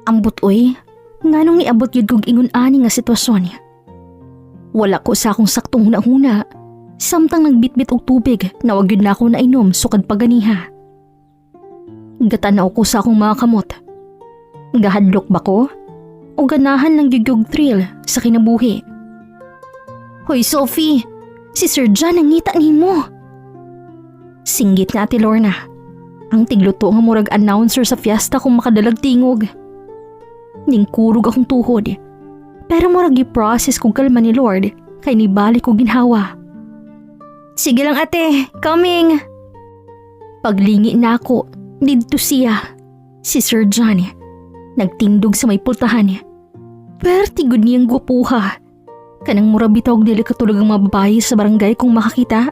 Ambot oy, nganong niabot yun kong ingon ani nga sitwasyon. Wala ko sa akong saktong huna-huna, samtang nagbitbit og tubig na wag yun na ako nainom sukad paganiha. Gatanaw ko sa akong mga kamot. Gahadlok ba ko? O ganahan ng gyugyog thrill sa kinabuhi? Hoy Sophie, si Sir John nangita nimo. Singgit na Ate Lorna, ang tigluto nga murag announcer sa fiesta kung makadalag tingog. Ningkurog akong tuhod, pero murag i-process kong kalma ni Lord kay nibalik ko ginhawa. Sige lang ate, coming! Paglingi na ako, didto siya, si Sir John, nagtindog sa may pultahan. Pertigod niyang gupuha. Kanang mura bitawag dili katulog ang mga babae sa barangay kung makakita.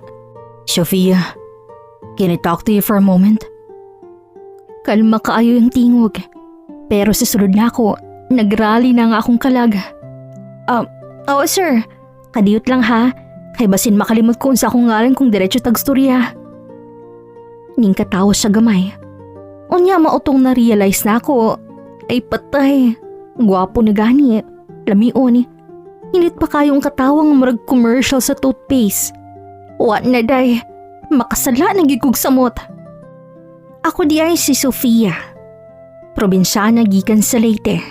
Sophia, can I talk to you for a moment? Kalma kaayo yung tingog. Pero sa sulod na ako, nagrally na nga akong kalag. Oo sir, kadiyot lang ha. Kay basin makalimot ko sa akong ngalan kung diretso tagstorya. Ning katawa siya gamay. Unya mautong na-realize na ako. Ay patay, gwapo na gani, lamion. Hinit pa kayong katawang marag commercial sa toothpaste. What na day, makasala na gigog samot. Ako di ay si Sofia. Probinsyana gikan sa Leyte.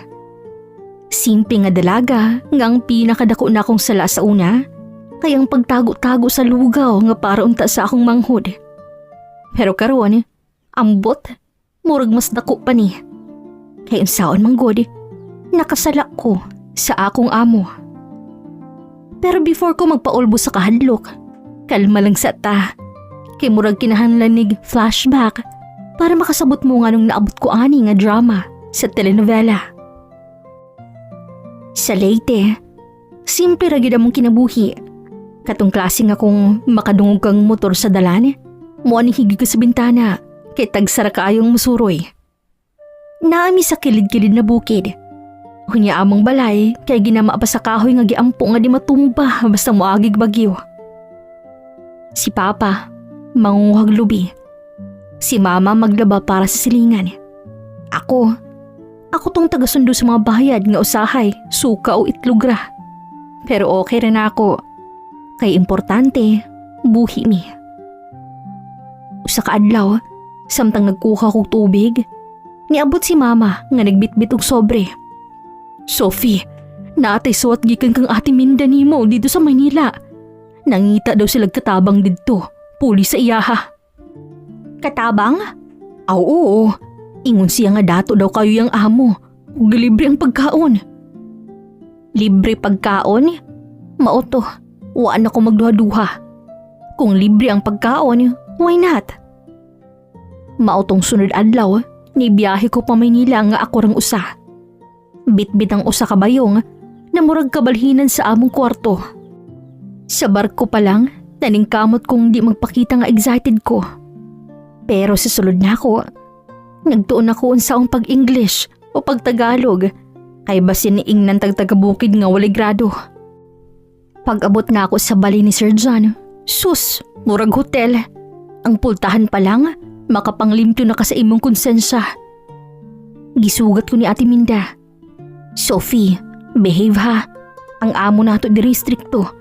Simple nga dalaga nga ang pinakadako na akong sala sa una, kayang pagtago-tago sa lugaw nga para unta sa akong manghod. Pero karon, ambot, murag mas dako pa ni. Kay unsaon manggod, nakasala ko sa akong amo. Pero before ko magpaulbo sa kahadlok, kalma lang sa ta. Kay murag kinahanglanig flashback para makasabot mo nga nung naabot ko ani nga drama sa telenovela. Sa Leyte, simple ra gyud among kinabuhi. Katong klase nga kung makadungog kang motor sa dalan, mo ani higi ka sa bintana kay tagsara kaayong musuroy. Naami sa kilid-kilid na bukid. Hunya among balay kay ginama pa sa kahoy nga giampo nga di matumba basta moagig bagyo. Si Papa, mangunguhag lubi. Si Mama maglaba para sa silingan. Ako tong tagasundo sa mga bayad nga usahay, suka o itlogra. Pero okay rin ako. Kay importante, buhi mi. Usa ka adlaw, samtang nagkuha kog tubig, niabot si Mama nga nagbitbit og sobre. Sophie, naatay suwat gikan kang ate Minda nimo dito sa Manila. Nangita daw sila katabang didto, puli sa iyaha. Katabang? Oo, ingon siya nga dato daw kayo yang amo, ug libre ang pagkaon. Libre pagkaon? Maoto, waan ako magduha-duha. Kung libre ang pagkaon, why not? Maotong sunod adlaw, nibiyahe ko pa Maynila nga ako rang usa. Bitbit ang usa ka bayong na murag kabalhinan sa among kwarto. Sa barko pa lang, naningkamot kong di magpakita nga excited ko. Pero sa sulod na ako, nagtuon ako unsaong pag-English o pag-Tagalog kay basin ni ingnan tagtagabukid nga walay grado. Pag-abot na ako sa bali ni Sir John, sus, murag hotel. Ang pultahan pa lang, makapanglimto na ka sa imong konsensya. Gisugat ko ni Ate Minda. Sophie, behave ha. Ang amo nato diri strikto.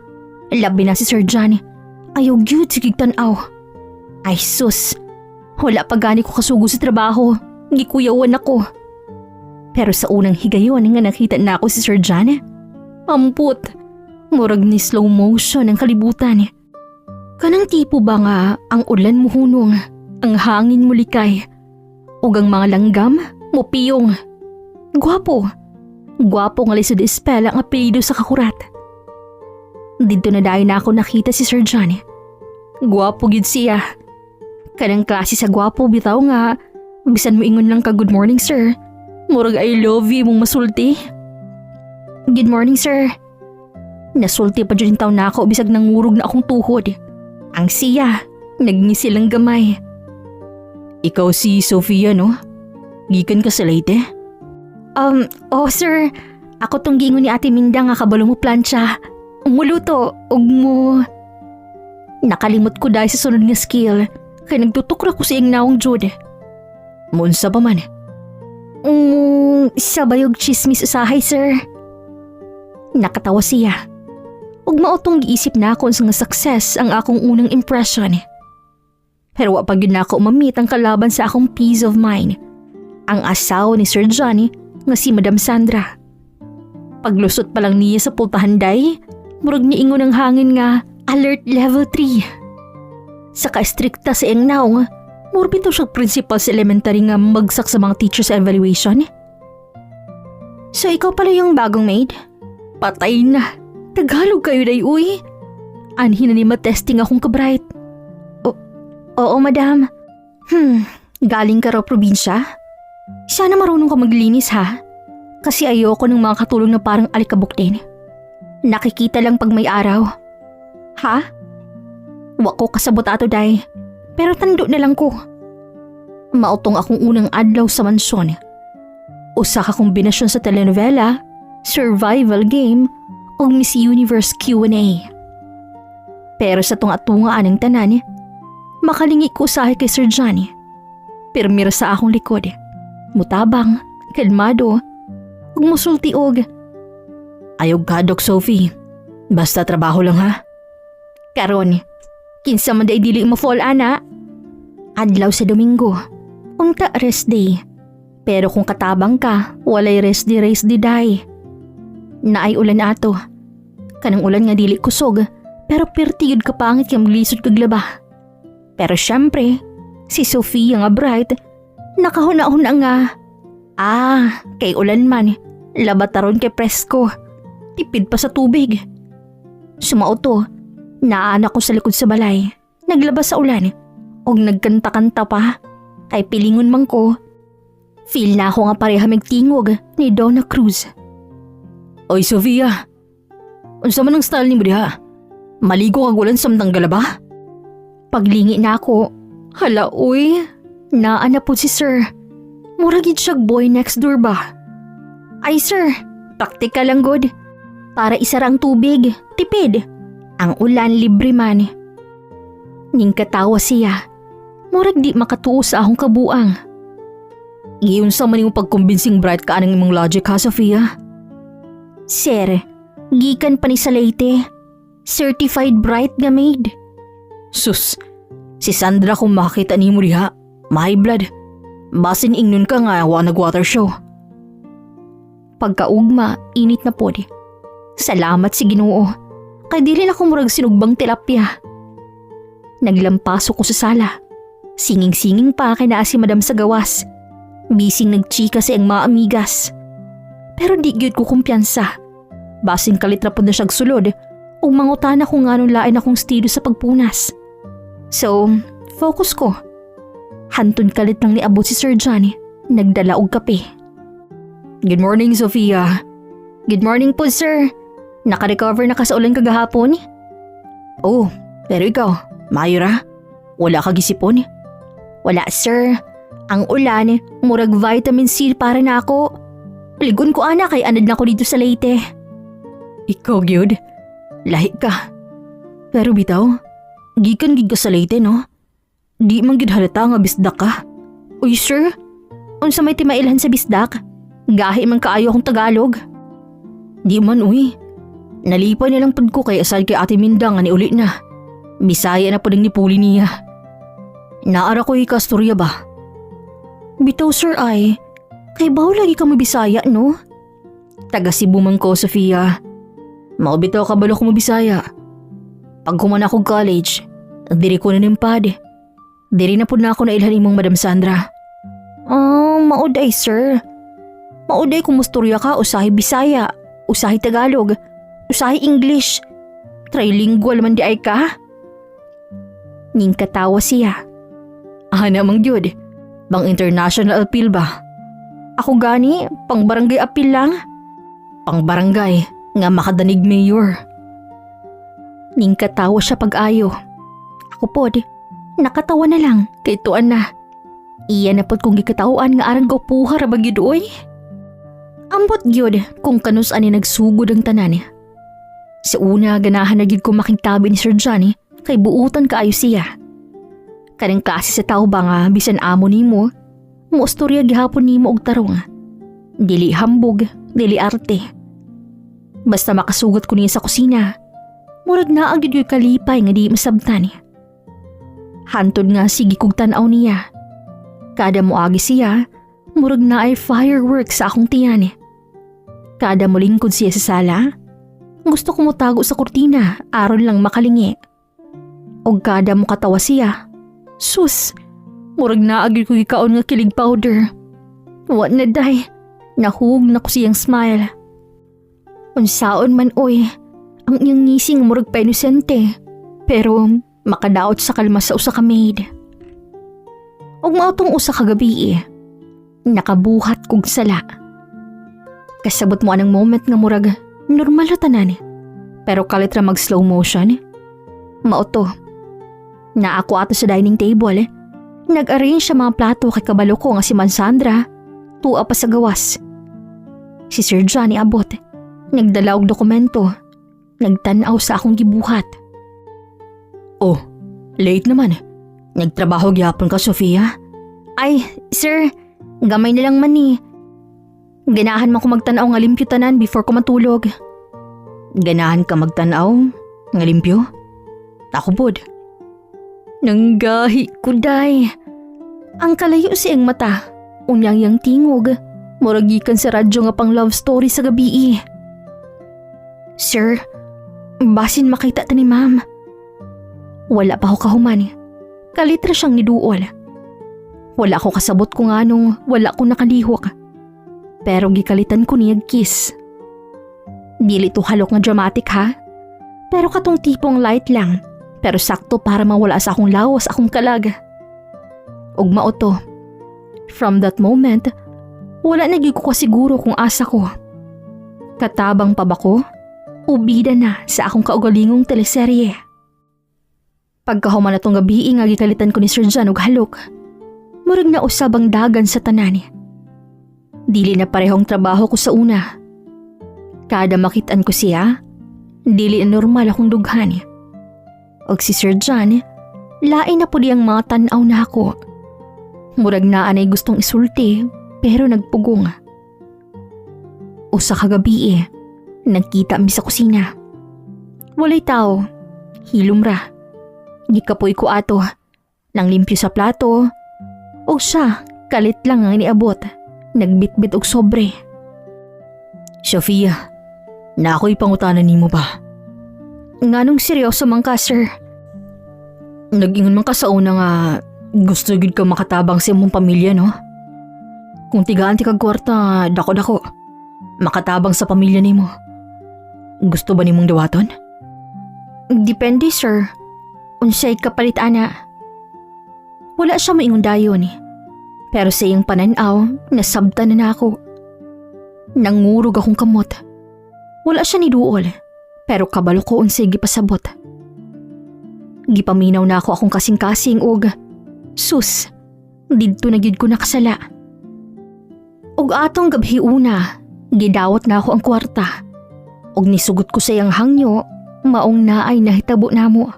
Labi na si Sir John. Ayaw gyud sigig tan-aw. Ay sus, wala pa gani ko kasugo sa trabaho. Gikuyawan ako. Pero sa unang higayon nga nakita na ako si Sir John, amput, murag ni slow motion ang kalibutan. Kanang tipo ba nga ang ulan mo hunong, ang hangin mo likay, ug ang mga langgam mo piyong. Gwapo nga lisod espela ang apelyido sa kakurat. Dito na dahil na ako nakita si Sir John. Gwapo gid siya. Kanang klase sa gwapo bitaw nga, bisan mo ingon lang ka good morning sir, murag I love you mong masulti. Good morning sir. Nasulti pa dyan taon na ako bisag nangurog na akong tuhod. Ang siya, nagngisi lang gamay. Ikaw si Sofia no? Gikan ka sa Leyte? Oh sir, ako tong gingon ni Ate Minda nga kabalo mo plancha. Umuluto, ug mo. Nakalimot ko dahil sa sunod nga skill, kaya nagtutukra ko sa iyang naong Jude. Munsa pa man. Sa bayog chismis usahay, sir. Nakatawa siya. Ug maotong giisip na akong nga success ang akong unang impression. Pero wa pa gyud na ako mamit ang kalaban sa akong peace of mind. Ang asawa ni Sir Johnny nga si Madam Sandra. Paglusot pa lang niya sa pultahan day, murag ni ingon ang hangin nga alert level 3. Sa ka-strikta sa iyang naong, murbito siya principal sa elementary nga magsak sa mga teachers sa evaluation. So ikaw pala yung bagong maid? Patay na. Tagalog kayo day uy. Anhin na ni matesting akong kabright. Oo madam. Galing ka raw probinsya? Sana marunong ka maglinis ha. Kasi ayoko ng mga katulong na parang alikabok din. Nakikita lang pag may araw. Ha? Wako kasabot ato day. Pero tando na lang ko. Mautong akong unang adlaw sa mansyon. Usa ka kombinasyon sa telenovela, survival game, o Miss Universe Q&A. Pero sa tunga-tungaan ng tanan, makalingi ko usahay kay Sir Johnny. Pirmira sa akong likod. Mutabang, kalmado, ug musulti og. Ayog ka, Doc Sophie. Basta trabaho lang ha. Karon, kinsa man day dili mo fall ana. Adlaw sa Domingo. Unta rest day. Pero kung katabang ka, walay rest di day. Naay ulan ato. Kanang ulan nga dili kusog, pero pertigod ka pangit kang maglisod kag laba. Pero syempre, si Sophia nga bright, nakahuna-huna nga. Kay ulan man, labataron kay presko. Tipid pa sa tubig. Sumauto, naanak ko sa likod sa balay. Naglabas sa ulan, og nagkanta-kanta pa. Kay pilingon man ko. Feel na ako nga pareha magtingog ni Donna Cruz. Oy Sofia, unsa man ang style ni mo diha? Maligo kag ulan samtang galaba? Paglingi na ako, hala uy, naa na po si sir. Muragid siyag boy next door ba? Ay sir, praktikal lang good. Para isara ang tubig, tipid. Ang ulan libre man. Ning katawa siya. Murag di makatuo sa akong kabuang. Giyon sa man yung pagkumbinsing bright ka anang imong logic ha, Sofia? Sir, gikan pa ni sa Leyte. Certified bright nga maid. Sus, si Sandra kung makakita ni mo diha, my blood. Basin ingnon ka nga wa nag-water show. Pagkaugma, init na pod. Salamat si Ginoo. Kay dili na ko murag sinugbang tilapia. Naglampaso ko sa sala. Singing-singing pa kay naa si Madam sa gawas. Bising nagchika sa iyang mga amigas. Pero di gyud ko kumpiyansa. Basing kalitra pod na siyag sulod o mangutana kung anong lain akong estilo sa pagpunas. So, focus ko. Hantun kalit lang ni abot si Sir Johnny. Nagdala og kape. Good morning, Sofia. Good morning po, sir. Naka-recover na ka sa ulan kagahapon? Oh, pero ikaw, Mayra, wala ka gisipon? Wala, sir. Ang ulan, murag vitamin C para na ako. Ligon ko ana kay anad na ko dito sa Leyte. Ikaw, gyud. Lahi ka. Pero bitaw, gikan gid ka sa Leyte, no? Di man gid halata nga bisdak ka. Uy, sir, unsa may timailhan sa bisdak? Gahi man kaayo akong Tagalog. Di man, uy. Nalipay na lang pud ko kay asal kay Ate Minda nga ni uli na. Bisaya na pud ang nipuli niya. Naara ko ikastorya ba? Bitaw, sir, ay. Kay baw lagi ka mabisaya, no? Taga Cebu man ko, Sofia. Maubitaw ka balo ko mabisaya. Pag human ako college, diri ko na nimpad. Diri na po na ako nailhan imong Madam Sandra. Mauday, sir. Mauday kung musturya ka, usahay Bisaya, usahay Tagalog, usahay English. Trilingual man di ay ka. Ning katawa siya. Namang gyud, bang international appeal ba? Ako gani, pang barangay appeal lang. Pang barangay, nga makadanig mayor. Ning katawa siya pag-ayo. Ako pod, nakatawa na lang kay tuan na. Iya na pod kung gikatawan nga arang gaupuha ra bagyud oy. Ambot gyud kung kanus ani nagsugod ang tanan. Sa una ganahan na gyud ko makingtabi ni Sir Johnny kay buutan kaayo siya. Kaning klase sa tao ba nga bisan amo nimo, muustorya gihapon nimo og tarong Dili hambog, dili arte. Basta makasugot ko niya sa kusina, murag na ang gyud kalipay nga di masabtan. Hantod nga sige kog tan-aw niya. Kada moagi siya, murag na ay fireworks sa akong tiyan. Kada molingkod siya sa sala, gusto ko motago sa kurtina aron lang makalingi. Og kada mo katawa siya, sus, murag na agi ko gikaon nga kilig powder. Wa na day, nahug na ko siyang smile. Unsaon man oy, ang iyang ngising murag pa inosente, pero makadaot sa kalma sa usa ka maid. Og maotong usa ka gabi nakabuhat kog sala. Kasabot mo anang moment nga murag normal na tanan, pero kalit ra mag slow motion. Maoto, na ako ato sa dining table, nag-arrange sa mga plato kay kabalo ko nga si Man Sandra, tuwa pa sa gawas. Si Sir Johnny abot, nagdala og dokumento, nagtanaw sa akong gibuhat. Oh, late naman. Nagtrabaho gyapon ka, Sofia? Ay, sir, gamay na lang man ni. Ganahan man ko magtanaw nga limpyo tanan before ko matulog. Ganahan ka magtanaw nga limpyo? Ako pod. Nanggahi ko day. Ang kalayo siyang mata, unyang yang tingog, muragikan sa radyo nga pang love story sa gabi. Sir, basin makita ta ni ma'am. Wala pa ako kahuman. Kalitra siyang niduol. Wala ko kasabot kung anong wala ko nakalihok. Pero gikalitan ko niyag kiss. Dili to halok nga dramatic ha. Pero katong tipong light lang. Pero sakto para mawala sa akong lawas akong kalag. Og maoto. From that moment, wala na gyud ko kasiguro kung asa ko. Katabang pa ba ko? Ubida na sa akong kaugalingong teleserye. Pagkahuman na tong gabi nga gikalitan ko ni Sir John og halok. Murag na usab ang dagan sa tanan. Dili na parehong trabaho ko sa una. Kada makitaan ko siya, dili na normal akong dughan. Og si Sir John, lain na po diyang mga tanaw na ako. Murag na anay gustong isulti pero nagpugong. Usa ka gabi nagkita mi sa kusina. Walay tao, hilom ra. Gikapoy ko ato, nang limpyo sa plato, o siya kalit lang ang iniabot, nagbitbit og sobre. Sofia, na ako'y pangutanan nimo ba? Nganong seryoso man ka, sir? Nag-ingon man ka sa una nga gusto gid ka makatabang sa imong pamilya, no? Kung tigaan ti kag kwarta, dako-dako, makatabang sa pamilya nimo. Gusto ba nimong dawaton? Depende, sir. Unsay kapalit ana. Wala siya maingon dayon. Pero sa iyang pananaw, nasabtan na ako. Nangurog akong kamot. Wala siya ni duol, pero kabalo ko unsay gipasabot. Gipaminaw na ako akong kasing-kasing og sus, didto na gyud ko nakasala. Og atong gabhi una, gidawat na ako ang kwarta. Og nisugot ko sa iyang hangyo, maong naay nahitabo namo.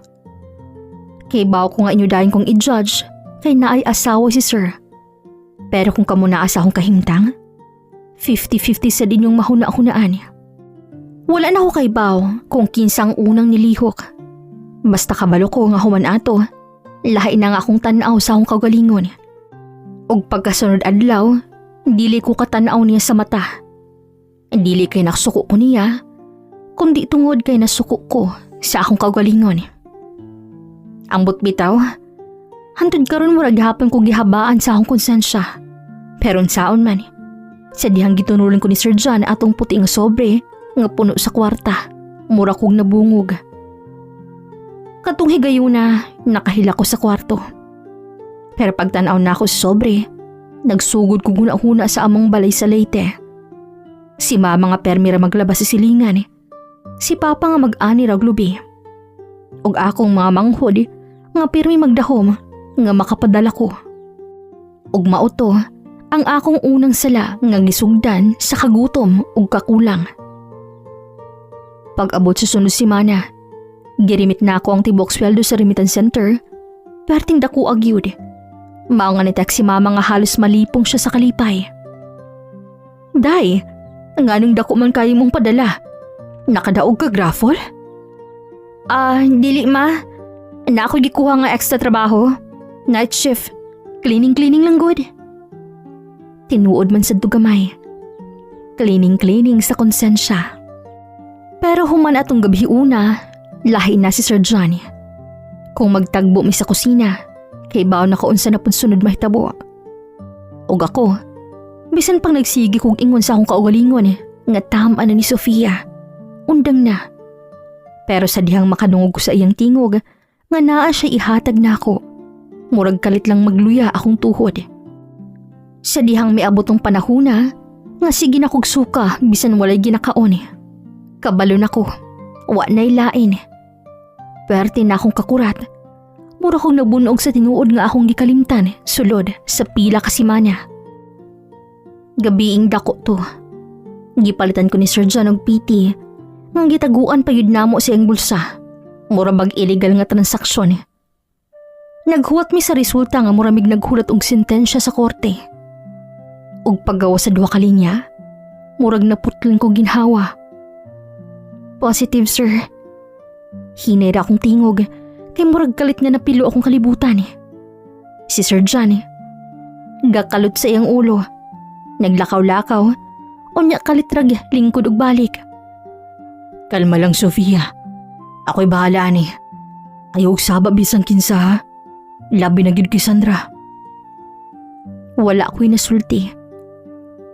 Kay baw ko nga inyo dahin kong i-judge kay naay asawa si sir. Pero kung kamo naa sa akong kahimtang, 50-50 sa din yung mahuna-hunaan. Wala na ako kay baw kung kinsang unang nilihok. Basta kabalo ko nga human ato, lahi na nga akong tanaw sa akong kagalingon. Og pagkasunod adlaw, dili ko katanaw niya sa mata. Dili kay naksuko ko niya, kundi tungod kay nasuko ko sa akong kagalingon. Ang butbitaw, hantod karon murag gihapon ko gihabaan sa akong konsensya. Pero unsaon man, sa dihang gitunulan ko ni Sir John atong puti nga sobre nga puno sa kwarta, mura kong nabungog. Katong higayuna, nakahila ko sa kwarto. Pero pagtanaw na ako sa sobre, nagsugod ko guna-huna sa among balay sa Leyte. Si mama nga permira maglabas sa silingan, si papa nga mag-ani raglubi. Og akong mga manghod nga pirmi magdahom nga makapadala ko. Og mauto ang akong unang sala nga gisugdan sa kagutom ug kakulang. Pag-abot sa sunod semana, girimit na ako ang tibok sweldo sa remittance center, perting dako agyud. Mao nga ni si mama nga halos malipong siya sa kalipay. day. Nganong dako man kayo mong padala. Nakadaog ka, Graffol? Dili ma. Na ako gikuha nga extra trabaho. Night shift. Cleaning lang good. Tinuod man sa dugamay. Cleaning sa konsensya. Pero human atong gabi una, lahi na si Sir Johnny. Kung magtagbo mi sa kusina, kay baon na kaunsa na pud sunod mahitabo. Og ako, bisan pang nagsigi kog ingon sa akong kaugalingon nga tamaan na ni Sofia. Undang na. Pero sa dihang makadungog ko sa iyang tingog, nga naa siya ihatag na ako. Murag kalit lang magluya akong tuhod. Sa dihang miabot ang panahona, nga sige na kog suka bisan walay ginakaon. Kabalo na ko, wa na'y lain. Perte na akong kakurat. Mura kong nabunog sa tinuod nga akong gikalimtan, sulod sa pila kasimana. Gabiing dako to. Gipalitan ko ni Sir John og PT, nga gitaguan pa yun namo sa iyang bulsa. Mura bag illegal nga transaksyon. Naghuwat mi sa resulta nga muramig naghulat og sentensya sa korte. Og paggawa sa duha ka linya, murag naputlan ko ginhawa. Positive, sir. Hinay ra akong tingog, kay murag kalit nga napilo akong kalibutan. Si Sir John, gakalot sa iyang ulo. Naglakaw-lakaw, unya kalitrag lingkod og balik. Kalma lang, Sofia. Ako'y bahala ni. Ayaw saba bisan kinsa ha. Labi na gid kay Sandra. Wala ako'y nasulti.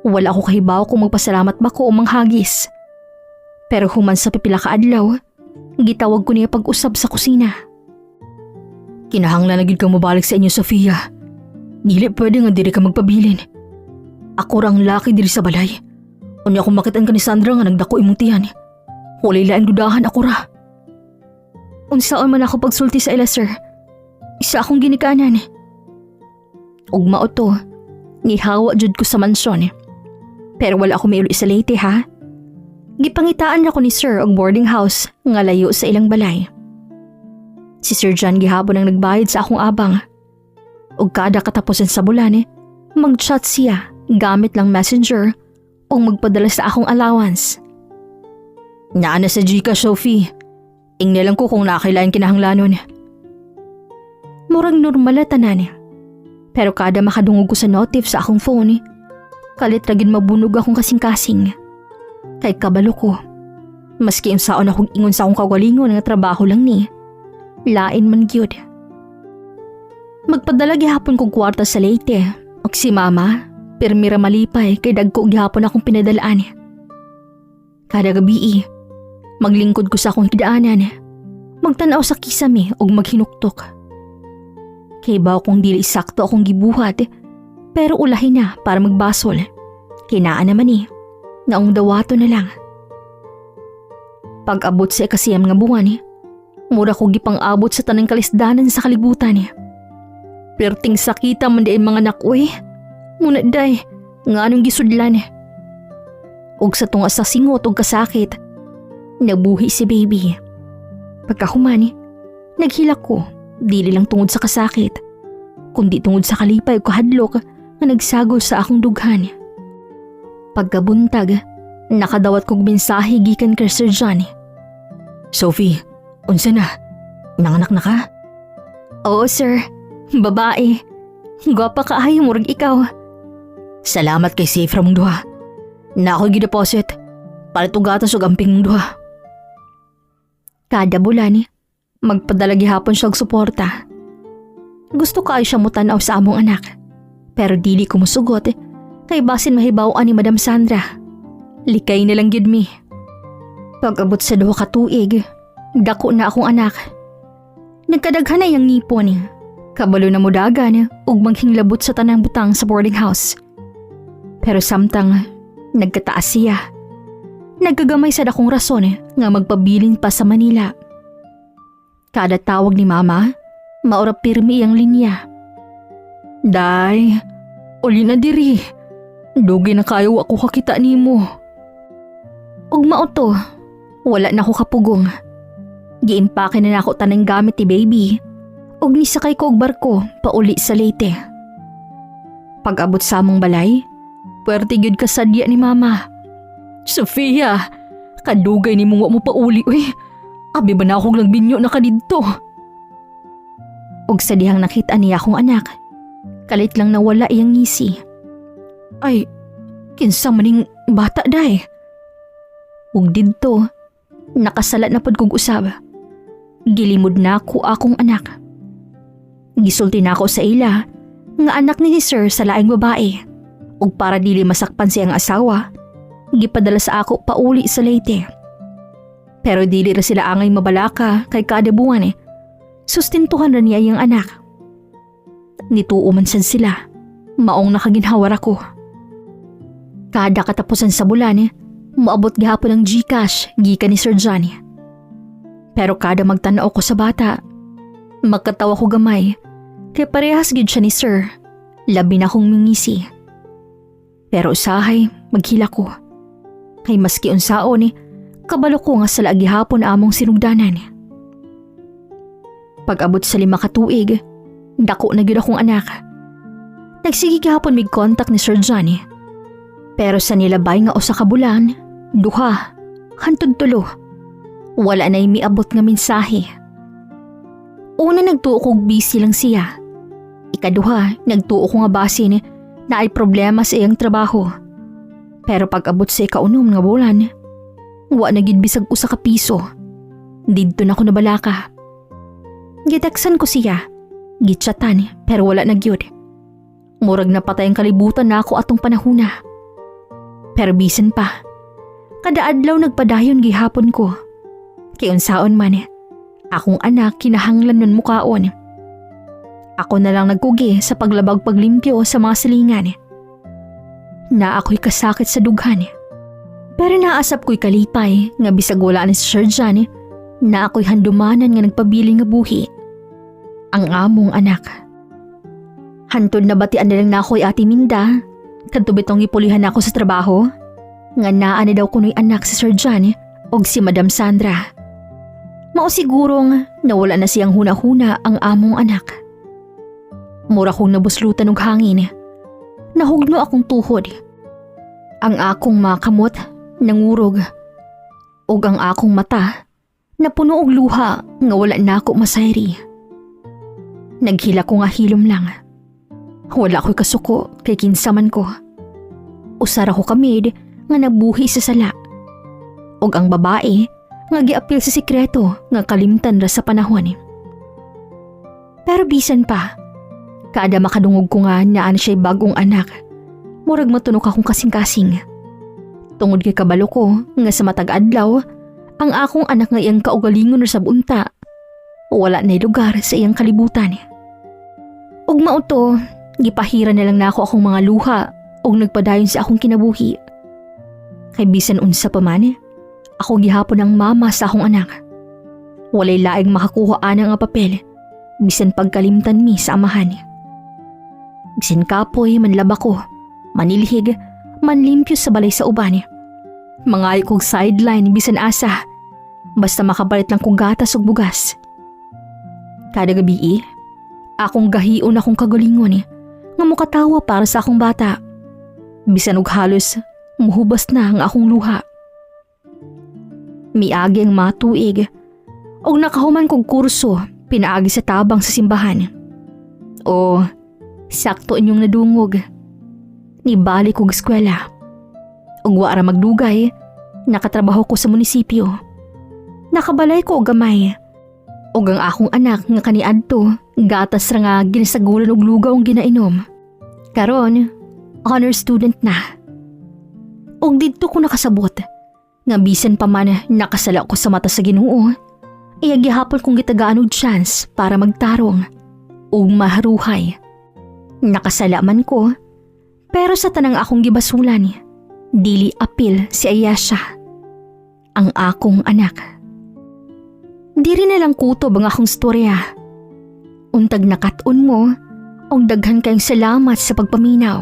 Wala ako kahibaw kung magpasalamat ba ko o manghagis. Pero human sa pipila ka adlaw, gitawag ko niya pag-usab sa kusina. Kinahanglan na gid kang mabalik sa inyo, Sofia. Dili pwede nga diri ka magpabilin. Ako rang laki diri sa balay. Unya kung makitaan ka ni Sandra nga nagdako imong tiyan. Walay laing dudahan ako ra. Unsaon man ako pagsulti sa ila, sir. Isa akong ginikanan. Ug mao to, gihawa jud ko sa mansyon. Pero wala ako may ulo sa Leyte, ha? Gipangitaan ako ni Sir og boarding house nga layo sa ilang balay. Si Sir John gihapon ang nagbayad sa akong abang. Og kada katapusan sa bulan, mag-chat siya gamit lang messenger o magpadala sa akong allowance. Naana sa Gcash, Sophie. Ingni lang ko kung nakailain kinahanglanon. Murag normal na tanan. Pero kada makadungog ko sa notif sa akong phone, kalit ragin mabunog akong kasing-kasing. Kay kabalo ko, maski yung saon akong ingon sa akong kagalingon nga trabaho lang ni, lain man gyud. Magpadala gihapon kong kwarta sa Leyte, og si mama, pirmira malipay kay dagko gihapon akong pinadalaan. Kada gabi, maglingkod ko sa akong higdaanan, magtanaw sa kisame og maghinuktok. Kay baw kong dili sakto akong gibuhat, pero ulahin na para magbasol. Kinaan naman naong dawato na lang. Pag-abot sa ikasiyam nga buwan, mura ko gipang-abot sa tanang kalisdanan sa kalibutan. Perting sakita man di mga anak, muna day, nga anong gisudlan. Og sa tunga sa singot og kasakit, nabuhi si baby. Pagkahuman, naghilak ko, dili lang tungod sa kasakit, kundi tungod sa kalipay o kahadlok na nagsagol sa akong dughan. Pagkabuntag, nakadawat kong mensahe gikan kay Sir John. Sophie, unsa na? Nanganak na ka? Oo, sir. Babae. Gwapa kaayo murag ikaw. Salamat kay safe ra mong duha. Na ako'y gideposit. Palit og gatas ug amping mong duha. Kada bulan, magpadala gihapon siya og suporta. Gusto kaayo siya mutanaw sa among anak. Pero dili ko musugot kay basin mahibaw-an ni Madam Sandra. Likay na lang gyud mi. Pag-abot sa duha ka tuig, dako na akong anak. Nagkadaghan na yung ngipon. Kabalo na mudagan ug manghinglabot sa tanang butang sa boarding house. Pero samtang nagkataas siya, nagkagamay sa dakong rason nga magpabilin pa sa Manila. Kada tawag ni mama, maura pirmi ang linya. Day, uli na diri. Dugi na kayo ako kakita nimo. Ug mao to, wala na ako kapugong. Giimpake na ako tanang gamit ni baby. Ug nisakay ko og barko pauli sa Leyte. Pag-abot sa among balay, Puwerte gyud ka sadya ni mama. Sofia, kadugay ni mo mo pauli uy. Abi ba na akong nagbinyo na ka didto? Og sa dihang nakita niya akong anak, kalit lang nawala iyang ngisi. Ay, kinsa maning bata day? Ug didto, nakasala na pod kog usab. Gilimod na ako akong anak. Gisulti na ako sa ila nga anak ni Sir sa laing babae. Ug para dili masakpan siyang asawa, gipadala sa ako pauli sa Leyte. Pero dili ra sila angay mabalaka kay kada buwan sustintuhan ra niya iyang anak. Nituo man sad sila, maong nakaginhawar ako. Kada katapusan sa bulan maabot gihapon ang GCash gikan ni Sir Johnny. Pero kada magtanaw ko sa bata, magkatawa ko gamay kay parehas gid siya ni Sir, labi na akong mingisi. Pero usahay, maghila ko. Kay maski unsaon kabalo ko nga sala gihapon among sinugdanan. Pag-abot sa 5 ka tuig, dako na gyud akong anak. Nagsige gihapon mig contact ni Sir Johnny. Pero sa nilabay nga usa ka bulan, 2, hantod 3, wala na miabot nga mensahe. Una nagtuo kog busy lang siya. Ikaduha, nagtuo ko nga basin na ay problema sa iyang trabaho. Pero pag-abot sa ikaunom nga bulan, wa na gid bisag usa ka piso. Didto na ko nabalaka. Giteksan ko siya, gitchatan pero wala na gyud. Murag napatay ang kalibutan na ako atong panahona. Pero bisan pa, kada adlaw nagpadayon gihapon ko. Kay unsaon man, akong anak kinahanglan nun mukaon. Ako na lang nagkugi sa paglabag paglimpyo sa mga silingan. Na ako'y kasakit sa dughan. Pero naasap ko'y kalipay nga bisag wala ni Sir John na ako'y handumanan nga nagpabili nga buhi. Ang among anak. Hantod na batian na lang na ako'y Ate Minda, kadtubitong ipulihan ako sa trabaho, nga naa na daw kuno'y anak si Sir John og si Madam Sandra. Mao sigurong nawala na siyang huna-huna ang among anak. Mura kong nabuslutan og hangin. Nahugno akong tuhod. Ang akong makamot nangurog. Og ang akong mata napuno og luha nga wala na ako masayri. Naghila ko nga hilom lang. Wala ko'y kasuko kay kinsaman ko. Usara ko kamid nga nabuhi sa sala. Og ang babae nga giapil sa sikreto nga kalimtan ra sa panahon. Pero bisan pa, kada makadungog ko nga naan siya'y bagong anak, murag matunok akong kasing-kasing. Tungod kay kabalo ko nga sa matag adlaw, ang akong anak nga iyang kaugalingon sa bunta, wala na lugar sa iyang kalibutan. Og mauto, gipahira na lang na ako akong mga luha og nagpadayon sa akong kinabuhi. Kay bisan unsa pa man, ako gihapon ang mama sa akong anak. Walay laing makakuha ana nga papel, bisan pagkalimtan mi sa amahan. Bisan kapoy, manlaba ko, manilhig, manlimpyo sa balay sa uban. Mangay kong sideline bisan asa, basta makabalit lang kong gatas ug bugas. Kada gabi, akong gahion akong kagalingon nga mukatawa para sa akong bata. Bisan og halos muhubas na ang akong luha. Miagi ang mga tuig og nakahuman kong kurso pinaagi sa tabang sa simbahan. O sakto inyong nadungog. Nibalik kog eskwela. Og wara magdugay, nakatrabaho ko sa munisipyo. Nakabalay ko og gamay. Og ang akong anak nga kaniadto, gatas ra nga ginasagulan og lugaw ang ginainom. Karon, honor student na. Og didto ko nakasabot, nga bisan pa man nakasala ko sa mata sa Ginoo, iya gihapon kong gitagaan og chance para magtarong og maharuhay. Nakasala man ko, pero sa tanang akong gibasulan, dili apil si Ayesha, ang akong anak. Di rin nalang kutob ang akong storya. Untag nakaton mo, og daghan kayong salamat sa pagpaminaw.